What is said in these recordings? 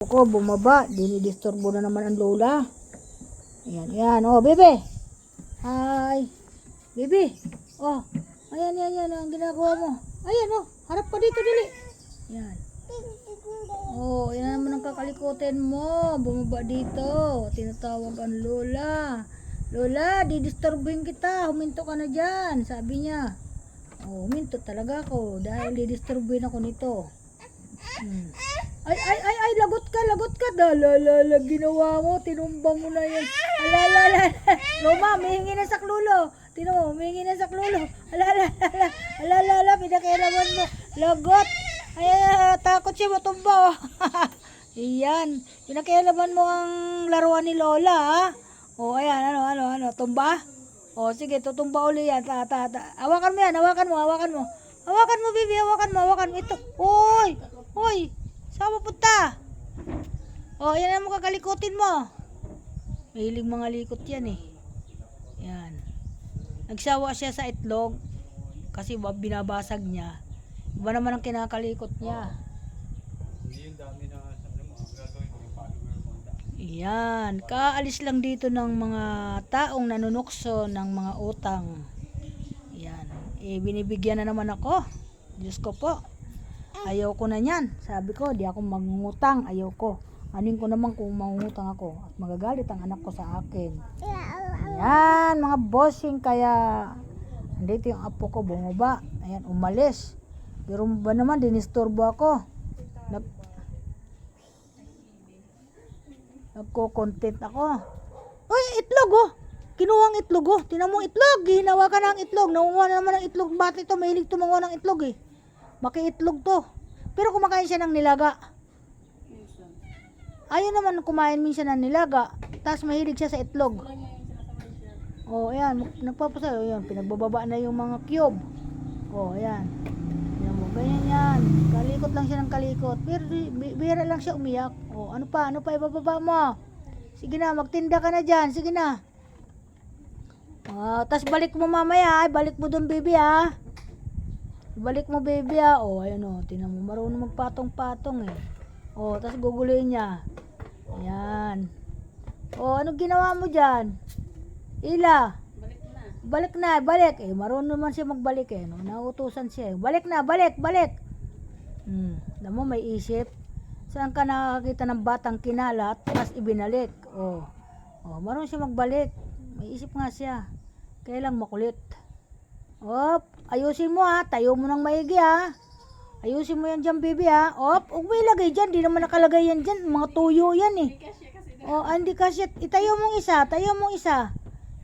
Ako, bumaba. Dinidisturbo na naman ang lola. Ayan, ayan. Oh, bebe. Hi. Bebe. Oh, ayan, ayan, ayan. Ang ginagawa mo. Ayan, oh. Harap ka dito, dili. Ayan. Oh, ayan naman ang kakalikutin mo. Bumaba dito. Tinatawag ang lola. Lola, didisturbuhin kita. Huminto ka na dyan. Sabi niya. Oh, huminto talaga ako. Dahil didisturbuhin ako nito. Ay, lagot ka. Dalalala, ginawa mo, tinumba mo na yan. Alalala, Roma, mihingi na sa klulo. Tino mo, mihingi na sa klulo. Alalala, pinakialaman mo. Lagot. Ay, takot siya matumba. Oh. Iyan, pinakialaman mo ang laruan ni Lola, ha? O, ayan, ano, tumba? O, sige, tutumba uli yan. Hawakan mo yan, hawakan mo. Hawakan mo, baby, hawakan mo. Ito, Hoy, saan mo punta? O, yan ang mga kalikutin mo. Mahilig mga likot yan eh. Yan. Nagsawa siya sa itlog kasi binabasag niya. Iba naman ang kinakalikot niya. Hindi yung dami na gagawin ko yung follower mo. Yan. Kaalis lang dito ng mga taong nanunukso ng mga utang. Yan. Binibigyan na naman ako. Diyos ko po. Ayaw ko na yan. Sabi ko, di ako mangungutang. Ayaw ko. Anin ko naman kung mangungutang ako. At magagalit ang anak ko sa akin. Ayan, mga bossing. Kaya, andito yung apo ko bumaba. Ayan, umalis. Pero ba naman, dinisturbo ako. Nagko-content ako. Uy, itlog oh. Kinuha ang itlog oh. Tinan mo itlog. Hinawa ka na ang itlog. Nangunguha na naman ang itlog. Ba't ito? Mahilig tumanguha ng itlog eh. Maki-itlog to. Pero kumakain siya ng nilaga. Ayaw naman kumain minsan ng nilaga. Tapos mahilig siya sa itlog. Oh, ayan. Nagpapasayo. Ayan. Pinagbababa na yung mga cube. Oh, ayan. Ayan mo. Ganyan yan. Kalikot lang siya ng kalikot. Pero bihira lang siya umiyak. Oh, ano pa? Ibababa mo. Sige na. Magtinda ka na dyan. Sige na. Tapos balik mo mamaya. Balik mo dun, baby, ha. Balik mo, baby, ha. Oh, ayan o. Tinan mo. Marunong magpatong-patong eh. Oh, tapos guguloyin niya. Ayan. Oh, ano ginawa mo dyan? Ila. Balik na. Marunong naman siya magbalik eh. No? Nautusan siya eh. Balik. Alam mo, may isip. Saan ka nakakita ng batang kinalat, tapos ibinalik? Oh, marunong siya magbalik. May isip nga siya. Kaya lang makulit. Ayusin mo ha. Tayo mo ng maigi ha. Ayusin mo yan dyan, baby ha. Huwag mo ilagay dyan. Di naman nakalagay yan dyan. Mga tuyo yan eh. Hindi kasi. Itayo mong isa.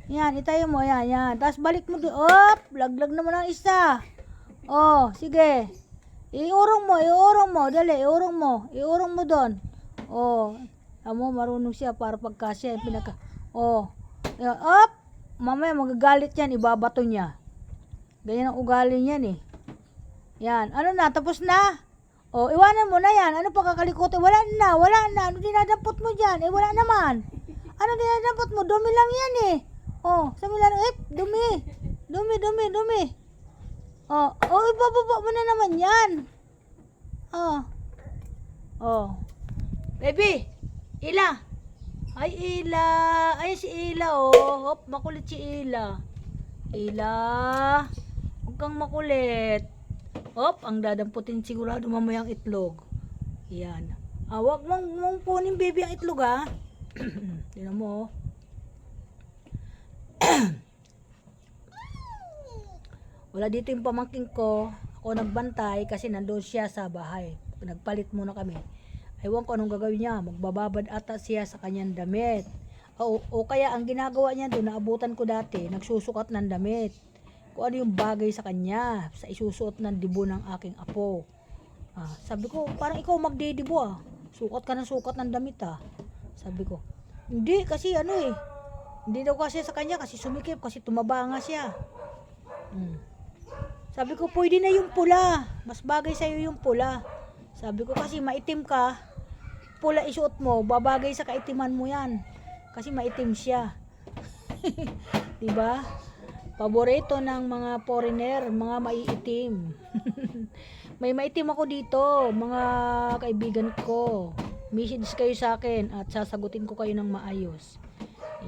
Yan, itayo mo. Yan. Tapos balik mo doon. Laglag naman ang isa. Sige. Iurong mo. Dali, iurong mo doon. Amo, marunong siya para pagkasya. Mamaya magagalit yan. Ibabato niya. Ganyan ang ugali niyan eh. Yan. Ano na? Tapos na? Iwanan mo na yan. Ano pa kakalikutin? Wala na. Ano dinadampot mo dyan? Wala naman. Ano dinadampot mo? Dumi lang yan eh. Sabi lang, dumi. Ibababa mo na naman yan. Baby. Ila. Ay, Ila. Ay, si Ila makulit si Ila. Huwag kang makulit. Ang dadamputin sigurado mamayang itlog. Yan. Huwag mong punin, baby, ang itlog ha. Tingnan mo. Wala dito yung pamangking ko. Ako nagbantay kasi nandoon siya sa bahay. Nagpalit muna kami. Ewan ko anong gagawin niya. Magbababad ata siya sa kanyang damit. O kaya ang ginagawa niya doon, naabutan ko dati, nagsusukat ng damit. Kung ano yung bagay sa kanya, sa isusuot ng dibo ng aking apo. Sabi ko, parang ikaw magdidibo Sukat ka ng damit Sabi ko, hindi kasi hindi daw kasi sa kanya kasi sumikip, kasi tumaba nga siya. Sabi ko, pwede na yung pula. Mas bagay sa'yo yung pula. Sabi ko, kasi maitim ka, pula isuot mo, babagay sa kaitiman mo yan. Kasi maitim siya. Diba? Paborito ng mga foreigner, mga maiitim. May maitim ako dito, mga kaibigan ko. message kayo sa akin at sasagutin ko kayo ng maayos.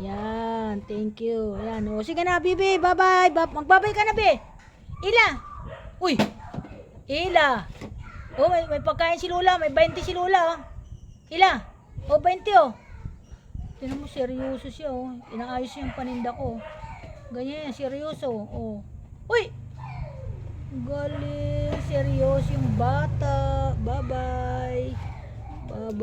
Yan, thank you. Yan, o sige na, Bibi, bye-bye. Magbabay ka na, Bi. Ila. Uy. Ila. Oh, may pagkain si Lola, may 20 si Lola, oh. Ila. Oh, 20, oh. Tingnan mo, seryoso siya, oh. Inaayos niya yung paninda ko. Ganyan, seryoso, oh. Uy. Galing, seryoso yung bata. Bye-bye. Bye-bye.